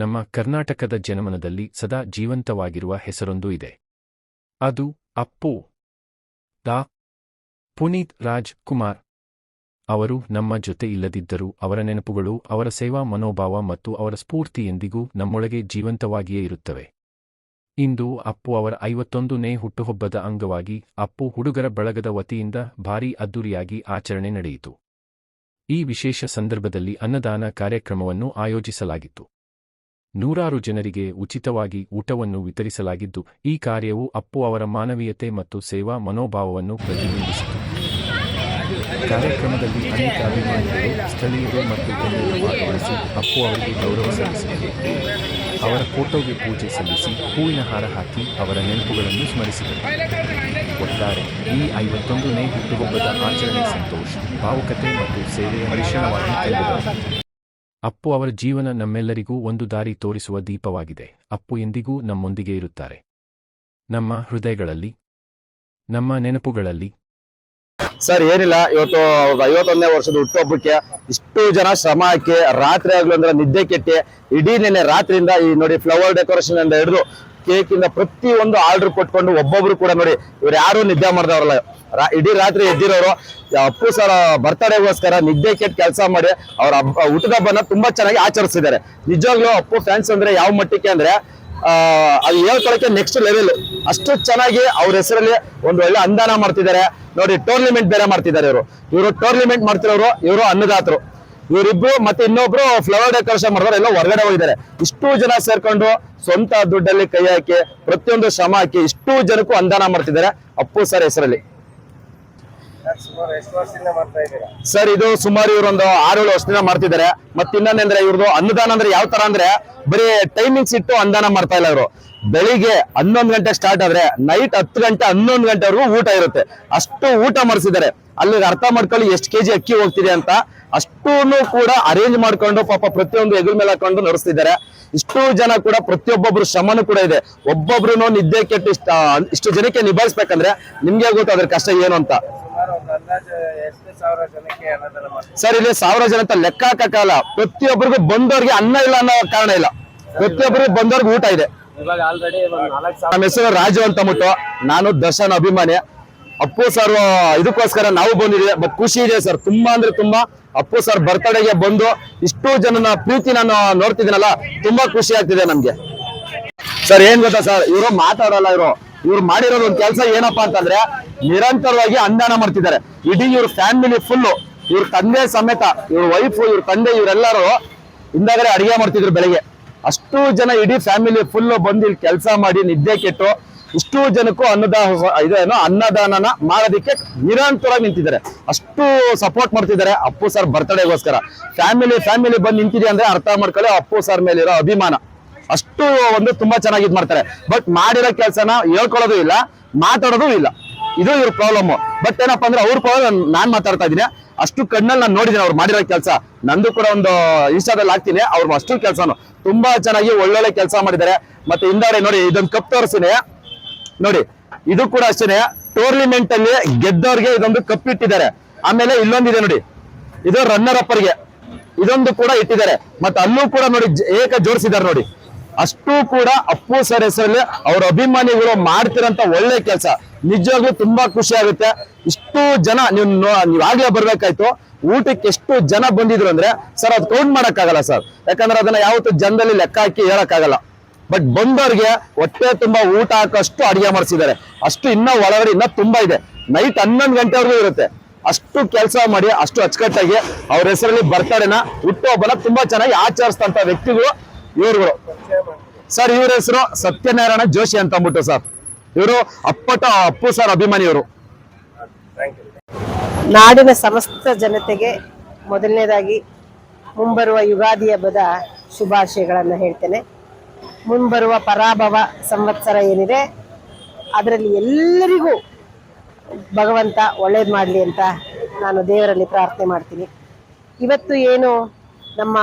ನಮ್ಮ ಕರ್ನಾಟಕದ ಜನಮನದಲ್ಲಿ ಸದಾ ಜೀವಂತವಾಗಿರುವ ಹೆಸರೊಂದು ಇದೆ. ಅದು ಅಪ್ಪು. ಡಾ. ಪುನೀತ್ ರಾಜ್ ಕುಮಾರ್. ಅವರು ನಮ್ಮ ಜೊತೆ ಇಲ್ಲದಿದ್ದರೂ ಅವರ ನೆನಪುಗಳು, ಅವರ ಸೇವಾ ಮನೋಭಾವ ಮತ್ತು ಅವರ ಸ್ಫೂರ್ತಿ ಎಂದಿಗೂ ನಮ್ಮೊಳಗೆ ಜೀವಂತವಾಗಿಯೇ ಇರುತ್ತವೆ. ಇಂದು ಅಪ್ಪು ಅವರ 51ನೇ ಹುಟ್ಟುಹಬ್ಬದ ಅಂಗವಾಗಿ ಅಪ್ಪು ಹುಡುಗರ ಬಳಗದ ವತಿಯಿಂದ ಭಾರೀ ಅದ್ದೂರಿಯಾಗಿ ಆಚರಣೆ ನಡೆಯಿತು. ಈ ವಿಶೇಷ ಸಂದರ್ಭದಲ್ಲಿ ಅನ್ನದಾನ ಕಾರ್ಯಕ್ರಮವನ್ನು ಆಯೋಜಿಸಲಾಗಿತ್ತು. ನೂರಾರು ಜನರಿಗೆ ಉಚಿತವಾಗಿ ಊಟವನ್ನು ವಿತರಿಸಲಾಗಿದ್ದು, ಈ ಕಾರ್ಯವು ಅಪ್ಪು ಅವರ ಮಾನವೀಯತೆ ಮತ್ತು ಸೇವಾ ಮನೋಭಾವವನ್ನು ಪ್ರತಿಬಿಂಬಿಸಿತು. ಕಾರ್ಯಕ್ರಮದಲ್ಲಿ ಅನೇಕ ಅಭಿಮಾನಿಗಳು, ಸ್ಥಳೀಯರು ಮತ್ತು ಗಣ್ಯರು ಭಾಗವಹಿಸಿ ಅಪ್ಪು ಅವರಿಗೆ ಗೌರವ ಸಲ್ಲಿಸಿದರು. ಅವರ ಫೋಟೋಗೆ ಪೂಜೆ ಸಲ್ಲಿಸಿ ಹೂವಿನ ಹಾರ ಹಾಕಿ ಅವರ ನೆನಪುಗಳನ್ನು ಸ್ಮರಿಸಿದರು. ಒಟ್ಟಾರೆ ಈ 51ನೇ ಹುಟ್ಟುಹಬ್ಬದ ಆಚರಣೆ ಸಂತೋಷ, ಭಾವುಕತೆ ಮತ್ತು ಸೇವೆಯ ಮಿಶ್ರಣವಾಗಿ ಕಂಡುಬಂದಿತು. ಅಪ್ಪು ಅವರ ಜೀವನ ನಮ್ಮೆಲ್ಲರಿಗೂ ಒಂದು ದಾರಿ ತೋರಿಸುವ ದೀಪವಾಗಿದೆ. ಅಪ್ಪು ಎಂದಿಗೂ ನಮ್ಮೊಂದಿಗೆ ಇರುತ್ತಾರೆ, ನಮ್ಮ ಹೃದಯಗಳಲ್ಲಿ, ನಮ್ಮ ನೆನಪುಗಳಲ್ಲಿ. ಸರ್ ಏನಿಲ್ಲ, ಇವತ್ತು 51ನೇ ವರ್ಷದ ಹುಟ್ಟುಹಬ್ಬಕ್ಕೆ ಇಷ್ಟು ಜನ ಶ್ರಮ ಹಾಕಿ ರಾತ್ರಿ ಆಗ್ಲು ಅಂದ್ರೆ ನಿದ್ದೆ ಕೆಟ್ಟಿ ಇಡೀ ನೆನೆ ರಾತ್ರಿಯಿಂದ ಈ ನೋಡಿ ಫ್ಲವರ್ ಡೆಕೋರೇಷನ್ ಇಂದ ಹಿಡಿದು ಕೇಕ್ ಇಂದ ಪ್ರತಿ ಒಂದು ಆರ್ಡರ್ ಕೊಟ್ಕೊಂಡು ಒಬ್ಬೊಬ್ರು ಕೂಡ ನೋಡಿ ಇವ್ರು ಯಾರು ನಿದ್ದೆ ಮಾಡಿದವ್ರಲ್ಲ, ಇಡೀ ರಾತ್ರಿ ಎದ್ದಿರೋರು ಅಪ್ಪು ಸರ್ ಬರ್ತಡೇಗೋಸ್ಕರ ನಿದ್ದೆ ಕೆಟ್ಟ ಕೆಲಸ ಮಾಡಿ ಅವ್ರ ಹುಟ್ಟದ ಹಬ್ಬನ ತುಂಬಾ ಚೆನ್ನಾಗಿ ಆಚರಿಸಿದ್ದಾರೆ. ನಿಜವಾಗ್ಲೂ ಅಪ್ಪು ಫ್ಯಾನ್ಸ್ ಅಂದ್ರೆ ಯಾವ ಮಟ್ಟಕ್ಕೆ ಅಂದ್ರೆ ಅದು ಹೇಳ್ಕೊಳಕ್ಕೆ ನೆಕ್ಸ್ಟ್ ಲೆವೆಲ್. ಅಷ್ಟು ಚೆನ್ನಾಗಿ ಅವ್ರ ಹೆಸರಲ್ಲಿ ಒಂದು ಒಳ್ಳೆ ಅನುದಾನ ಮಾಡ್ತಿದ್ದಾರೆ. ನೋಡಿ ಟೂರ್ನಿಮೆಂಟ್ ಬೇರೆ ಮಾಡ್ತಿದ್ದಾರೆ. ಇವರು ಟೂರ್ನಿಮೆಂಟ್ ಮಾಡ್ತಿರೋರು, ಇವರು ಅನ್ನದಾತರು. ಇವರಿಬ್ರು ಮತ್ತೆ ಇನ್ನೊಬ್ರು ಫ್ಲವರ್ ಡೆಕೋರೇಷನ್ ಮಾಡಿದವರು ಎಲ್ಲ ಹೊರಗಡೆ ಹೋಗಿದ್ದಾರೆ. ಇಷ್ಟು ಜನ ಸೇರ್ಕೊಂಡು ಸ್ವಂತ ದುಡ್ಡಲ್ಲಿ ಕೈ ಹಾಕಿ ಪ್ರತಿಯೊಂದು ಶ್ರಮ ಹಾಕಿ ಇಷ್ಟು ಜನಕ್ಕೂ ಅನುದಾನ ಮಾಡ್ತಿದ್ದಾರೆ ಅಪ್ಪು ಸರ್ ಹೆಸರಲ್ಲಿ. ಸರ್ ಇದು ಸುಮಾರು ಇವರೊಂದು 6-7 ವರ್ಷದಿಂದ ಮಾಡ್ತಿದ್ದಾರೆ. ಮತ್ತೆ ಇನ್ನೊಂದಂದ್ರೆ ಇವ್ರದ್ದು ಅನ್ನದಾನ ಅಂದ್ರೆ ಯಾವ ತರ ಅಂದ್ರೆ ಬರೀ ಟೈಮಿಂಗ್ಸ್ ಇಟ್ಟು ಅನುದಾನ ಮಾಡ್ತಾ ಇಲ್ಲ. ಇವರು ಬೆಳಿಗ್ಗೆ 11 ಗಂಟೆ ಸ್ಟಾರ್ಟ್ ಆದ್ರೆ ನೈಟ್ 10 ಗಂಟೆ 11 ಗಂಟೆವರೆಗೂ ಊಟ ಇರುತ್ತೆ. ಅಷ್ಟು ಊಟ ಮಾಡಿಸಿದ್ದಾರೆ. ಅಲ್ಲಿಗೆ ಅರ್ಥ ಮಾಡ್ಕೊಳ್ಳಿ ಎಷ್ಟು ಕೆಜಿ ಅಕ್ಕಿ ಹೋಗ್ತಿದೆ ಅಂತ. ಅಷ್ಟೂ ಕೂಡ ಅರೇಂಜ್ ಮಾಡ್ಕೊಂಡು ಪಾಪ ಪ್ರತಿಯೊಂದು ಹೆಗಲ ಮೇಲೆ ಹಾಕೊಂಡು ನಡೆಸ್ತಿದ್ದಾರೆ. ಇಷ್ಟು ಜನ ಕೂಡ ಪ್ರತಿಯೊಬ್ಬೊಬ್ರು ಶ್ರಮನೂ ಕೂಡ ಇದೆ. ಒಬ್ಬೊಬ್ರು ನಿದ್ದೆ ಕೆಟ್ಟು ಇಷ್ಟು ಜನಕ್ಕೆ ನಿಭಾಯಿಸ್ಬೇಕಂದ್ರೆ ನಿಮ್ಗೆ ಗೊತ್ತು ಅದ್ರ ಕಷ್ಟ ಏನು ಅಂತ. ಸರ್ ಇಲ್ಲಿ 1000 ಜನ ಅಂತ ಲೆಕ್ಕ ಹಾಕಲ್ಲ. ಪ್ರತಿಯೊಬ್ಬರಿಗೂ ಬಂದವ್ರಿಗೆ ಅನ್ನ ಇಲ್ಲ ಅನ್ನೋ ಕಾರಣ ಇಲ್ಲ, ಪ್ರತಿಯೊಬ್ಬರಿಗೂ ಬಂದವ್ರಿಗೆ ಊಟ ಇದೆ. ನಮ್ಮ ಹೆಸರು ರಾಜು ಅಂತ ಅಂದ್ಬಿಟ್ಟು, ನಾನು ದರ್ಶನ್ ಅಭಿಮಾನಿ. ಅಪ್ಪು ಸರ್ ಇದಕ್ಕೋಸ್ಕರ ನಾವು ಬಂದಿದ್ದೀವಿ. ಬಟ್ ಖುಷಿ ಇದೆ ಸರ್, ತುಂಬಾ ಅಂದ್ರೆ ತುಂಬಾ. ಅಪ್ಪು ಸರ್ ಬರ್ತಡೆಗೆ ಬಂದು ಇಷ್ಟು ಜನನ ಪ್ರೀತಿ ನಾನು ನೋಡ್ತಿದ್ದೀನಲ್ಲ, ತುಂಬಾ ಖುಷಿ ಆಗ್ತಿದೆ ನಮ್ಗೆ. ಸರ್ ಏನ್ ಗೊತ್ತಾ ಸರ್, ಇವರು ಮಾತಾಡಲ್ಲ. ಇವ್ರು ಮಾಡಿರೋದು ಒಂದು ಕೆಲಸ ಏನಪ್ಪಾ ಅಂತಂದ್ರೆ ನಿರಂತರವಾಗಿ ಅನುದಾನ ಮಾಡ್ತಿದ್ದಾರೆ. ಇಡೀ ಇವ್ರ ಫ್ಯಾಮಿಲಿ ಫುಲ್ಲು, ಇವ್ರ ತಂದೆ ಸಮೇತ, ಇವ್ರ ವೈಫ್, ಇವ್ರ ತಂದೆ, ಇವರೆಲ್ಲರೂ ಹಿಂದಾಗಡೆ ಅಡಿಗೆ ಮಾಡ್ತಿದ್ರು ಬೆಳಿಗ್ಗೆ. ಅಷ್ಟು ಜನ ಇಡೀ ಫ್ಯಾಮಿಲಿ ಫುಲ್ ಬಂದು ಇಲ್ಲಿ ಕೆಲಸ ಮಾಡಿ ನಿದ್ದೆ ಕೆಟ್ಟು ಇಷ್ಟು ಜನಕ್ಕೂ ಅನ್ನದಾನನ ಮಾಡೋದಕ್ಕೆ ನಿರಂತರವಾಗಿ ನಿಂತಿದ್ದಾರೆ. ಅಷ್ಟು ಸಪೋರ್ಟ್ ಮಾಡ್ತಿದ್ದಾರೆ ಅಪ್ಪು ಸರ್ ಬರ್ತಡೇಗೋಸ್ಕರ. ಫ್ಯಾಮಿಲಿ ಬಂದು ನಿಂತಿದೆ ಅಂದ್ರೆ ಅರ್ಥ ಮಾಡ್ಕೊಳ್ಳಿ ಅಪ್ಪು ಸರ್ ಮೇಲೆ ಇರೋ ಅಭಿಮಾನ. ಅಷ್ಟು ಒಂದು ತುಂಬಾ ಚೆನ್ನಾಗಿ ಇದ್ ಮಾಡ್ತಾರೆ. ಬಟ್ ಮಾಡಿರೋ ಕೆಲಸನ ಹೇಳ್ಕೊಳ್ಳೋದು ಇಲ್ಲ, ಮಾತಾಡೋದು ಇಲ್ಲ. ಇದು ಇವ್ರ ಪ್ರಾಬ್ಲಮ್. ಬಟ್ ಏನಪ್ಪಾ ಅಂದ್ರೆ ಅವ್ರ ಪ್ರಾಬ್ಲಮ್ ನಾನ್ ಮಾತಾಡ್ತಾ ಇದ್ದೀನಿ. ಅಷ್ಟು ಕಣ್ಣಲ್ಲಿ ನಾನು ನೋಡಿದ್ದೀನಿ ಅವ್ರು ಮಾಡಿರೋ ಕೆಲಸ. ನಂದು ಕೂಡ ಒಂದು ಇನ್ಸ್ಟಾದಲ್ಲಿ ಹಾಕ್ತೀನಿ. ಅವ್ರು ಅಷ್ಟು ಕೆಲಸನು ತುಂಬಾ ಚೆನ್ನಾಗಿ ಒಳ್ಳೊಳ್ಳೆ ಕೆಲಸ ಮಾಡಿದ್ದಾರೆ. ಮತ್ತೆ ಹಿಂದಾಡೆ ನೋಡಿ ಇದೊಂದು ಕಪ್ ತೋರಿಸ್ತೀನಿ ನೋಡಿ. ಇದು ಕೂಡ ಅಷ್ಟೇ ಟೂರ್ನಿಮೆಂಟ್ ಅಲ್ಲಿ ಗೆದ್ದವ್ರಿಗೆ ಇದೊಂದು ಕಪ್ ಇಟ್ಟಿದ್ದಾರೆ. ಆಮೇಲೆ ಇಲ್ಲೊಂದಿದೆ ನೋಡಿ, ಇದು ರನ್ನರ್ ಅಪ್ಪರ್ಗೆ ಇದೊಂದು ಕೂಡ ಇಟ್ಟಿದ್ದಾರೆ. ಮತ್ತೆ ಅಲ್ಲೂ ಕೂಡ ನೋಡಿ ಏಕ ಜೋಡಿಸಿದ್ದಾರೆ ನೋಡಿ. ಅಷ್ಟು ಕೂಡ ಅಪ್ಪು ಸರ್ ಹೆಸರಲ್ಲಿ ಅವ್ರ ಅಭಿಮಾನಿಗಳು ಮಾಡ್ತಿರಂತ ಒಳ್ಳೆ ಕೆಲಸ. ನಿಜವಾಗ್ಲೂ ತುಂಬಾ ಖುಷಿ ಆಗುತ್ತೆ. ಇಷ್ಟು ಜನ ನೀವ್ ಆಗ್ಲೇ ಬರ್ಬೇಕಾಯ್ತು. ಊಟಕ್ಕೆ ಎಷ್ಟು ಜನ ಬಂದಿದ್ರು ಅಂದ್ರೆ ಸರ್ ಅದು ಕೌಂಟ್ ಮಾಡಕ್ಕಾಗಲ್ಲ ಸರ್. ಯಾಕಂದ್ರೆ ಅದನ್ನ ಯಾವತ್ತು ಜನದಲ್ಲಿ ಲೆಕ್ಕ ಹಾಕಿ ಹೇಳಕ್ಕಾಗಲ್ಲ. ಬಟ್ ಬಂದವ್ರಿಗೆ ಹೊಟ್ಟೆ ತುಂಬಾ ಊಟ ಹಾಕಷ್ಟು ಅಡಿಗೆ ಮಾಡಿಸಿದ್ದಾರೆ. ಅಷ್ಟು ಇನ್ನ ಒಳಗಡೆ ಇನ್ನ ತುಂಬಾ ಇದೆ. ನೈಟ್ 11 ಗಂಟೆವರೆಗೂ ಇರುತ್ತೆ. ಅಷ್ಟು ಕೆಲಸ ಮಾಡಿ ಅಷ್ಟು ಅಚ್ಚುಕಟ್ಟಾಗಿ ಅವ್ರ ಹೆಸರಲ್ಲಿ ಬರ್ತಡೇನ ಹುಟ್ಟುಹಬ್ಬನ ತುಂಬಾ ಚೆನ್ನಾಗಿ ಆಚರಿಸ್ತಂತ ವ್ಯಕ್ತಿಗಳು ಇವ್ರುಗಳು ಸರ್. ಇವ್ರ ಹೆಸರು ಸತ್ಯನಾರಾಯಣ ಜೋಶಿ ಅಂತ ಅಂದ್ಬಿಟ್ಟು ಸರ್. ಇವರು ಅಪ್ಪು ಸರ್ ಅಭಿಮಾನಿ. ಇವರು ನಾಡಿನ ಸಮಸ್ತ ಜನತೆಗೆ ಮೊದಲನೇದಾಗಿ ಮುಂಬರುವ ಯುಗಾದಿ ಹಬ್ಬದ ಶುಭಾಶಯಗಳನ್ನು ಹೇಳ್ತೇನೆ. ಮುಂಬರುವ ಪರಾಭವ ಸಂವತ್ಸರ ಏನಿದೆ ಅದರಲ್ಲಿ ಎಲ್ಲರಿಗೂ ಭಗವಂತ ಒಳ್ಳೇದು ಮಾಡಲಿ ಅಂತ ನಾನು ದೇವರಲ್ಲಿ ಪ್ರಾರ್ಥನೆ ಮಾಡ್ತೀನಿ. ಇವತ್ತು ಏನು ನಮ್ಮ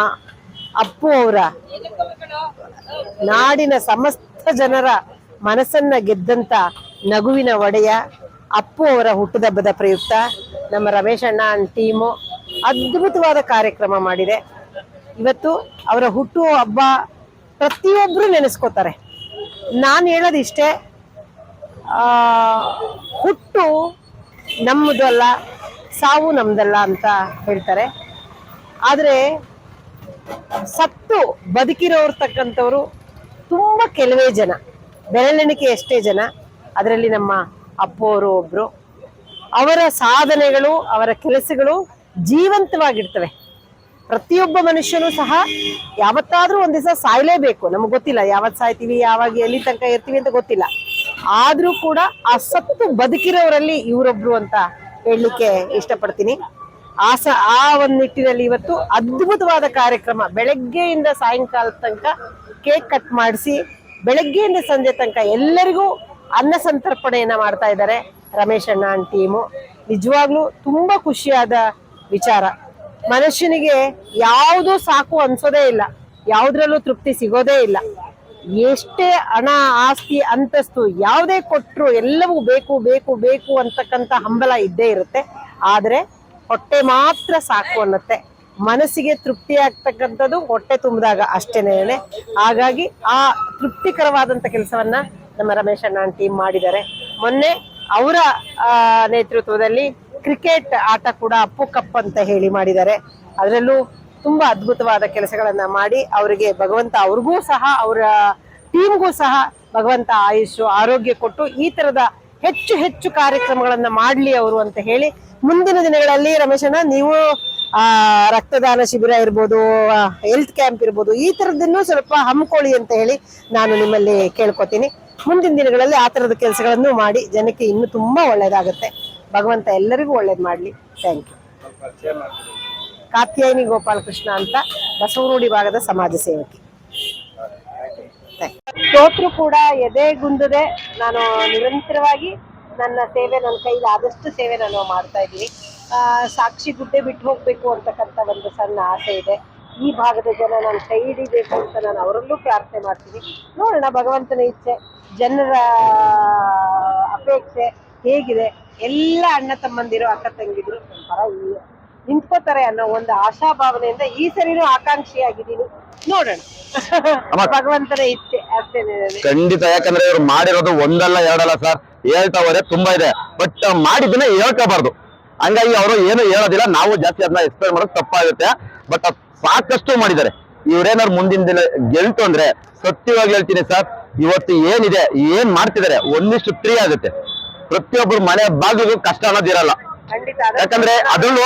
ಅಪ್ಪು ಅವರ ನಾಡಿನ ಸಮಸ್ತ ಜನರ ಮನಸ್ಸನ್ನ ಗೆದ್ದಂತ ನಗುವಿನ ಒಡೆಯ ಅಪ್ಪು ಅವರ ಹುಟ್ಟುಹಬ್ಬದ ಪ್ರಯುಕ್ತ ನಮ್ಮ ರಮೇಶ್ ಅಣ್ಣ ಟೀಮು ಅದ್ಭುತವಾದ ಕಾರ್ಯಕ್ರಮ ಮಾಡಿದೆ. ಇವತ್ತು ಅವರ ಹುಟ್ಟುಹಬ್ಬ ಪ್ರತಿಯೊಬ್ರು ನೆನೆಸ್ಕೋತಾರೆ. ನಾನು ಹೇಳೋದಿಷ್ಟೇ, ಹುಟ್ಟು ನಮ್ಮದಲ್ಲ, ಸಾವು ನಮ್ದಲ್ಲ ಅಂತ ಹೇಳ್ತಾರೆ. ಆದರೆ ಸತ್ತು ಬದುಕಿರೋರ್ತಕ್ಕಂಥವ್ರು ತುಂಬ ಕೆಲವೇ ಜನ, ಬೆರಳೆಣಿಕೆ ಎಷ್ಟೇ ಜನ. ಅದರಲ್ಲಿ ನಮ್ಮ ಅಪ್ಪವರು ಒಬ್ರು. ಅವರ ಸಾಧನೆಗಳು, ಅವರ ಕೆಲಸಗಳು ಜೀವಂತವಾಗಿರ್ತವೆ. ಪ್ರತಿಯೊಬ್ಬ ಮನುಷ್ಯನೂ ಸಹ ಯಾವತ್ತಾದ್ರೂ ಒಂದ್ ದಿವಸ ಸಾಯ್ಲೇಬೇಕು. ನಮಗ್ ಗೊತ್ತಿಲ್ಲ ಯಾವತ್ ಸಾಯ್ತೀವಿ, ಯಾವಾಗ ಎಲ್ಲಿ ತನಕ ಇರ್ತೀವಿ ಅಂತ ಗೊತ್ತಿಲ್ಲ. ಆದ್ರೂ ಕೂಡ ಆ ಸತ್ತು ಬದುಕಿರೋರಲ್ಲಿ ಇವರೊಬ್ರು ಅಂತ ಹೇಳಲಿಕ್ಕೆ ಇಷ್ಟಪಡ್ತೀನಿ. ಆ ಒಂದ್ ನಿಟ್ಟಿನಲ್ಲಿ ಇವತ್ತು ಅದ್ಭುತವಾದ ಕಾರ್ಯಕ್ರಮ, ಬೆಳಗ್ಗೆಯಿಂದ ಸಾಯಂಕಾಲ ತನಕ ಕೇಕ್ ಕಟ್ ಮಾಡಿಸಿ ಬೆಳಗ್ಗೆಯಿಂದ ಸಂಜೆ ತನಕ ಎಲ್ಲರಿಗೂ ಅನ್ನ ಸಂತರ್ಪಣೆಯನ್ನ ಮಾಡ್ತಾ ಇದ್ದಾರೆ ರಮೇಶ್ ಅಣ್ಣ ಟೀಮು. ನಿಜವಾಗ್ಲೂ ತುಂಬಾ ಖುಷಿಯಾದ ವಿಚಾರ. ಮನುಷ್ಯನಿಗೆ ಯಾವುದೂ ಸಾಕು ಅನ್ಸೋದೇ ಇಲ್ಲ, ಯಾವುದ್ರಲ್ಲೂ ತೃಪ್ತಿ ಸಿಗೋದೇ ಇಲ್ಲ. ಎಷ್ಟೇ ಹಣ, ಆಸ್ತಿ, ಅಂತಸ್ತು ಯಾವುದೇ ಕೊಟ್ರು ಎಲ್ಲವೂ ಬೇಕು ಬೇಕು ಬೇಕು ಅಂತಕ್ಕಂಥ ಹಂಬಲ ಇದ್ದೇ ಇರುತ್ತೆ. ಆದ್ರೆ ಹೊಟ್ಟೆ ಮಾತ್ರ ಸಾಕು ಅನ್ನತ್ತೆ. ಮನಸ್ಸಿಗೆ ತೃಪ್ತಿ ಆಗ್ತಕ್ಕಂಥದ್ದು ಹೊಟ್ಟೆ ತುಂಬಿದಾಗ ಅಷ್ಟೇನೆ. ಹಾಗಾಗಿ ಆ ತೃಪ್ತಿಕರವಾದಂತ ಕೆಲಸವನ್ನ ನಮ್ಮ ರಮೇಶ್ ಅಣ್ಣ ಟೀಮ್ ಮಾಡಿದ್ದಾರೆ. ಮೊನ್ನೆ ಅವರ ನೇತೃತ್ವದಲ್ಲಿ ಕ್ರಿಕೆಟ್ ಆಟ ಕೂಡ ಅಪ್ಪು ಕಪ್ ಅಂತ ಹೇಳಿ ಮಾಡಿದ್ದಾರೆ. ಅದರಲ್ಲೂ ತುಂಬಾ ಅದ್ಭುತವಾದ ಕೆಲಸಗಳನ್ನ ಮಾಡಿ ಅವರಿಗೆ ಭಗವಂತ, ಅವ್ರಿಗೂ ಸಹ ಅವರ ಟೀಮ್ಗೂ ಸಹ ಭಗವಂತ ಆಯುಷ್ ಆರೋಗ್ಯ ಕೊಟ್ಟು ಈ ತರದ ಹೆಚ್ಚು ಹೆಚ್ಚು ಕಾರ್ಯಕ್ರಮಗಳನ್ನ ಮಾಡ್ಲಿ ಅವರು ಅಂತ ಹೇಳಿ, ಮುಂದಿನ ದಿನಗಳಲ್ಲಿ ರಮೇಶ್ ಅಣ್ಣ ನೀವು ರಕ್ತದಾನ ಶಿಬಿರ ಇರ್ಬೋದು, ಹೆಲ್ತ್ ಕ್ಯಾಂಪ್ ಇರ್ಬೋದು, ಈ ತರದನ್ನು ಸ್ವಲ್ಪ ಹಮ್ಮಿಕೊಳ್ಳಿ ಅಂತ ಹೇಳಿ ನಾನು ನಿಮ್ಮಲ್ಲಿ ಕೇಳ್ಕೊತೀನಿ. ಮುಂದಿನ ದಿನಗಳಲ್ಲಿ ಆ ತರದ ಕೆಲಸಗಳನ್ನು ಮಾಡಿ ಜನಕ್ಕೆ ಇನ್ನೂ ತುಂಬಾ ಒಳ್ಳೇದಾಗುತ್ತೆ. ಭಗವಂತ ಎಲ್ಲರಿಗೂ ಒಳ್ಳೇದ್ ಮಾಡ್ಲಿ. Thank you. ಕಾತ್ಯಾಯಿನಿ ಗೋಪಾಲಕೃಷ್ಣ ಅಂತ, ಬಸವನಗುಡಿ ಭಾಗದ ಸಮಾಜ ಸೇವಕಿ. ಸೋತ್ರು ಕೂಡ ಎದೆಗುಂದದೆ ನಾನು ನಿರಂತರವಾಗಿ ನನ್ನ ಸೇವೆ, ನನ್ನ ಕೈಲಿ ಆದಷ್ಟು ಸೇವೆ ನಾನು ಮಾಡ್ತಾ ಇದ್ದೀನಿ. ಸಾಕ್ಷಿ ಗುಡ್ಡೆ ಬಿಟ್ಟು ಹೋಗ್ಬೇಕು ಅಂತಕ್ಕಂಥ ಒಂದು ಸಣ್ಣ ಆಸೆ ಇದೆ. ಈ ಭಾಗದ ಜನ ನಾನು ಕೈ ಹಿಡಿಬೇಕು ಅಂತ ನಾನು ಅವರಲ್ಲೂ ಪ್ರಾರ್ಥನೆ ಮಾಡ್ತೀನಿ. ನೋಡೋಣ ಭಗವಂತನ ಇಚ್ಛೆ, ಜನರ ಅಪೇಕ್ಷೆ ಹೇಗಿದೆ. ಎಲ್ಲ ಅಣ್ಣ ತಮ್ಮಂದಿರು, ಅಕ್ಕ ತಂಗಿದ್ರು ಒಂಥರ ನಿಂತ್ಕೋತಾರೆ ಅನ್ನೋ ಒಂದು ಆಶಾಭಾವನೆಯಿಂದ ಈ ಸರಿನೂ ಆಕಾಂಕ್ಷಿಯಾಗಿದ್ದೀನಿ. ನೋಡೋಣ ಭಗವಂತನ ಇಚ್ಛೆ ಅಷ್ಟೇನೆ. ಖಂಡಿತ. ಯಾಕಂದ್ರೆ ಇವ್ರು ಮಾಡಿರೋದು ಒಂದಲ್ಲ ಎರಡಲ್ಲ ಸರ್, ಹೇಳ್ತಾವ್ರೆ ತುಂಬಾ ಇದೆ. ಬಟ್ ಮಾಡಿದ್ದನ್ನ ಹೇಳ್ಕೋಬಾರ್ದು. ಹಂಗಾಗಿ ಅವರು ಏನು ಹೇಳೋದಿಲ್ಲ, ನಾವು ಜಾಸ್ತಿ ಅದನ್ನ ಎಕ್ಸ್ಪ್ಲೈನ್ ಮಾಡೋದು ತಪ್ಪಾಗುತ್ತೆ. ಬಟ್ ಸಾಕಷ್ಟು ಮಾಡಿದ್ದಾರೆ. ಇವ್ರೇನಾದ್ರು ಮುಂದಿನ ದಿನ ಗೆಲ್ತು ಅಂದ್ರೆ ಸತ್ಯವಾಗಿ ಹೇಳ್ತೀನಿ ಸರ್, ಇವತ್ತು ಏನಿದೆ, ಏನ್ ಮಾಡ್ತಿದ್ದಾರೆ ಒಂದಿಷ್ಟು ಫ್ರೀ ಆಗುತ್ತೆ. ಪ್ರತಿಯೊಬ್ಬರು ಮನೆ ಬಾಗಿಲಿಗೂ ಕಷ್ಟ ಅನ್ನೋದಿರಲ್ಲ. ಯಾಕಂದ್ರೆ ಅದರಲ್ಲೂ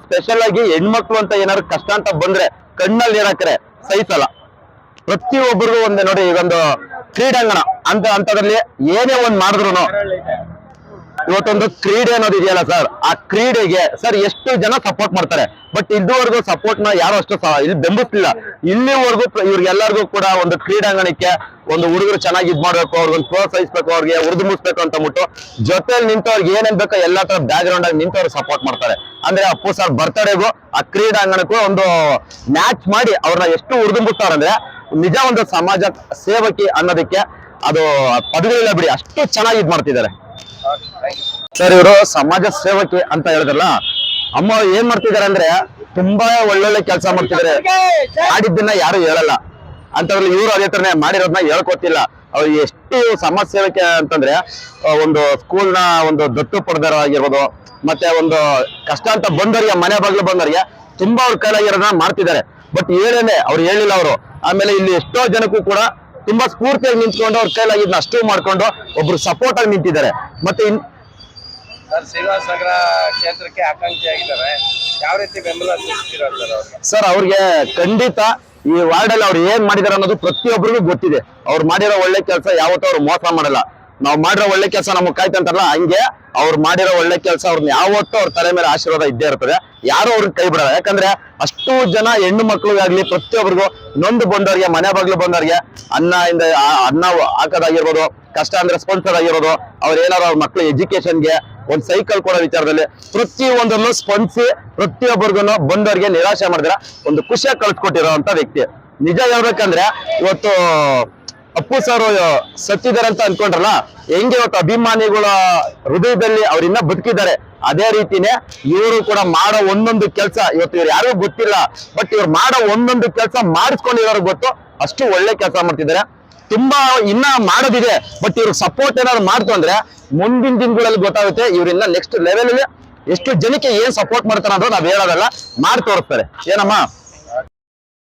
ಸ್ಪೆಷಲ್ ಆಗಿ ಹೆಣ್ಮಕ್ಳು ಅಂತ ಏನಾದ್ರು ಕಷ್ಟ ಅಂತ ಬಂದ್ರೆ ಕಣ್ಣಲ್ಲಿ ನೀರಾಕರೆ ಸಹಿಸಲ್ಲ. ಪ್ರತಿಯೊಬ್ಬರಿಗೂ ಒಂದೇ ನೋಡಿ, ಈಗೊಂದು ಕ್ರೀಡಾಂಗಣ ಅಂತದ್ರಲ್ಲಿ ಏನೇ ಒಂದ್ ಮಾಡಿದ್ರು, ಇವತ್ತೊಂದು ಕ್ರೀಡೆ ಅನ್ನೋದು ಇದೆಯಲ್ಲ ಸರ್, ಆ ಕ್ರೀಡೆಗೆ ಸರ್ ಎಷ್ಟು ಜನ ಸಪೋರ್ಟ್ ಮಾಡ್ತಾರೆ. ಬಟ್ ಇದುವರೆಗೂ ಸಪೋರ್ಟ್ ನ ಯಾರು ಅಷ್ಟು ಇಲ್ಲಿ ಬೆಂಬಲಿಸ್ಲಿಲ್ಲ. ಇಲ್ಲಿವರೆಗೂ ಇವ್ರಿಗೆಲ್ಲರಿಗೂ ಕೂಡ ಒಂದು ಕ್ರೀಡಾಂಗಣಕ್ಕೆ ಒಂದು ಹುಡುಗರು ಚೆನ್ನಾಗಿ ಇದ್ ಮಾಡ್ಬೇಕು, ಅವ್ರಿಗೊಂದು ಪ್ರೋತ್ಸಾಹಿಸ್ಬೇಕು, ಅವ್ರಿಗೆ ಉರ್ದುಂಬಿಸ್ಬೇಕು ಅಂತ ಅಂದ್ಬಿಟ್ಟು ಜೊತೆಲಿ ನಿಂತವ್ರಿಗೆ ಏನೇನ್ ಬೇಕೋ ಎಲ್ಲಾ ತರ ಬ್ಯಾಕ್ ಗ್ರೌಂಡ್ ಆಗಿ ನಿಂತವ್ರು ಸಪೋರ್ಟ್ ಮಾಡ್ತಾರೆ. ಅಂದ್ರೆ ಅಪ್ಪು ಸರ್ ಬರ್ತಡೆಗೂ ಆ ಕ್ರೀಡಾಂಗಣಕ್ಕೂ ಒಂದು ಮ್ಯಾಚ್ ಮಾಡಿ ಅವ್ರನ್ನ ಎಷ್ಟು ಉರ್ದುಂಬಿಸ್ತಾರೆ ಅಂದ್ರೆ ನಿಜ ಒಂದು ಸಮಾಜ ಸೇವಕಿ ಅನ್ನೋದಕ್ಕೆ ಅದು ಪದಗಳಿಲ್ಲ ಬಿಡಿ, ಅಷ್ಟು ಚೆನ್ನಾಗಿ ಇದ್ ಮಾಡ್ತಿದ್ದಾರೆ ಸರ್. ಇವರು ಸಮಾಜ ಸೇವಕಿ ಅಂತ ಹೇಳಿದ್ರಲ್ಲ, ಅಮ್ಮ ಏನ್ ಮಾಡ್ತಿದಾರೆ ಅಂದ್ರೆ ತುಂಬಾ ಒಳ್ಳೊಳ್ಳೆ ಕೆಲಸ ಮಾಡ್ತಿದ್ದಾರೆ. ಮಾಡಿದ್ದನ್ನ ಯಾರು ಹೇಳಲ್ಲ ಅಂತವ್ರಲ್ಲಿ ಇವ್ರು ಅದೇ ತರನೇ ಮಾಡಿರೋದನ್ನ ಹೇಳ್ಕೊತಿಲ್ಲ. ಅವ್ರು ಎಷ್ಟು ಸಮಾಜ ಸೇವಕಿ ಅಂತಂದ್ರೆ ಒಂದು ಸ್ಕೂಲ್ನ ಒಂದು ದತ್ತು ಪಡೆದವರಾಗಿರ್ಬೋದು, ಮತ್ತೆ ಒಂದು ಕಷ್ಟ ಅಂತ ಬಂದವರಿಗೆ, ಮನೆ ಬಾಗಿಲು ಬಂದವರಿಗೆ ತುಂಬಾ ಅವ್ರ ಕೈಲಾಗಿರೋದನ್ನ ಮಾಡ್ತಿದ್ದಾರೆ. ಬಟ್ ಹೇಳೇನೆ ಅವ್ರು ಹೇಳಿಲ್ಲ ಅವರು. ಆಮೇಲೆ ಇಲ್ಲಿ ಎಷ್ಟೋ ಜನಕ್ಕೂ ಕೂಡ ತುಂಬಾ ಸ್ಫೂರ್ತಿಯಾಗಿ ನಿಂತ್ಕೊಂಡು ಅವ್ರ ಕೈಲಾಗಿದ್ನ ಅಷ್ಟು ಮಾಡ್ಕೊಂಡು ಒಬ್ರು ಸಪೋರ್ಟ್ ಆಗಿ ನಿಂತಿದ್ದಾರೆ. ಮತ್ತೆ ಶ್ರೀನಿವಾಸನಗರ ಕ್ಷೇತ್ರಕ್ಕೆ ಆಕಾಂಕ್ಷಿಯಾಗಿದ್ದಾರೆ. ಯಾವ ರೀತಿ ಬೆಂಬಲ ಸರ್ ಅವ್ರಿಗೆ ಖಂಡಿತ ಈ ವಾರ್ಡ್ ಅಲ್ಲಿ ಅವ್ರು ಏನ್ ಮಾಡಿದಾರೆ ಅನ್ನೋದು ಪ್ರತಿಯೊಬ್ಬರಿಗೂ ಗೊತ್ತಿದೆ. ಅವ್ರು ಮಾಡಿರೋ ಒಳ್ಳೆ ಕೆಲಸ ಯಾವತ್ತೂ ಅವ್ರು ಮೋಸ ಮಾಡಲ್ಲ. ನಾವು ಮಾಡಿರೋ ಒಳ್ಳೆ ಕೆಲಸ ನಮಗ್ ಕಾಯ್ತಂತಾರಲ್ಲ, ಹಂಗೆ ಅವ್ರು ಮಾಡಿರೋ ಒಳ್ಳೆ ಕೆಲಸ ಅವ್ರನ್ನ ಯಾವತ್ತೂ ಅವ್ರ ತಲೆ ಮೇಲೆ ಆಶೀರ್ವಾದ ಇದ್ದೇ ಇರ್ತದೆ. ಯಾರು ಅವ್ರಿಗೆ ಕೈ ಬಿಡಲ್ಲ. ಯಾಕಂದ್ರೆ ಅಷ್ಟು ಜನ ಹೆಣ್ಣು ಮಕ್ಳಿಗಾಗ್ಲಿ ಪ್ರತಿಯೊಬ್ಬರಿಗೂ ನೊಂದು ಬಂದವ್ರಿಗೆ, ಮನೆ ಬಾಗ್ಲು ಬಂದವ್ರಿಗೆ ಅನ್ನ ಹಾಕೋದಾಗಿರ್ಬೋದು, ಕಷ್ಟ ಅಂದ್ರೆ ಸ್ಪಾನ್ಸರ್ ಆಗಿರೋದು, ಅವ್ರ ಏನಾದ್ರು ಅವ್ರ ಮಕ್ಳು ಎಜುಕೇಶನ್ಗೆ ಒಂದ್ ಸೈಕಲ್ ಕೊಡೋ ವಿಚಾರದಲ್ಲಿ ಪ್ರತಿಯೊಂದನ್ನು ಸ್ಪಂದಿಸಿ ಪ್ರತಿಯೊಬ್ಬರಿಗೂ ಬಂದವ್ರಿಗೆ ನಿರಾಶೆ ಮಾಡಿದ್ರೆ ಒಂದು ಖುಷಿಯಾಗಿ ಕಳ್ಸಿಕೊಟ್ಟಿರೋ ಅಂತ ವ್ಯಕ್ತಿ. ನಿಜ ಹೇಳ್ಬೇಕಂದ್ರೆ ಇವತ್ತು ಅಪ್ಪು ಸರ್ ಸತ್ತಿದ್ದಾರೆ ಅಂತ ಅನ್ಕೊಂಡ್ರಲ್ಲ, ಹೆಂಗೆ ಇವತ್ತು ಅಭಿಮಾನಿಗಳ ಹೃದಯದಲ್ಲಿ ಅವ್ರು ಇನ್ನ ಬದುಕಿದ್ದಾರೆ ಅದೇ ರೀತಿನೇ ಇವರು ಕೂಡ ಮಾಡೋ ಒಂದೊಂದು ಕೆಲಸ, ಇವತ್ತು ಇವ್ರು ಯಾರಿಗೂ ಗೊತ್ತಿಲ್ಲ, ಬಟ್ ಇವ್ರು ಮಾಡೋ ಒಂದೊಂದು ಕೆಲಸ ಮಾಡಿಸ್ಕೊಂಡಿರೋರು ಗೊತ್ತು, ಅಷ್ಟು ಒಳ್ಳೆ ಕೆಲಸ ಮಾಡ್ತಿದ್ದಾರೆ. ತುಂಬಾ ಇನ್ನ ಮಾಡೋದಿದೆ, ಬಟ್ ಇವ್ರಿಗೆ ಸಪೋರ್ಟ್ ಏನಾದ್ರು ಮಾಡ್ತು ಅಂದ್ರೆ ಮುಂದಿನ ದಿನಗಳಲ್ಲಿ ಗೊತ್ತಾಗುತ್ತೆ ಇವ್ರಿಂದ ನೆಕ್ಸ್ಟ್ ಲೆವೆಲ್ ಎಷ್ಟು ಜನಕ್ಕೆ ಏನ್ ಸಪೋರ್ಟ್ ಮಾಡ್ತಾರ ಅನ್ನೋದು ನಾವ್ ಹೇಳೋದಲ್ಲ, ಮಾಡಿ ತೋರಿಸ್ತಾರೆ. ಏನಮ್ಮ?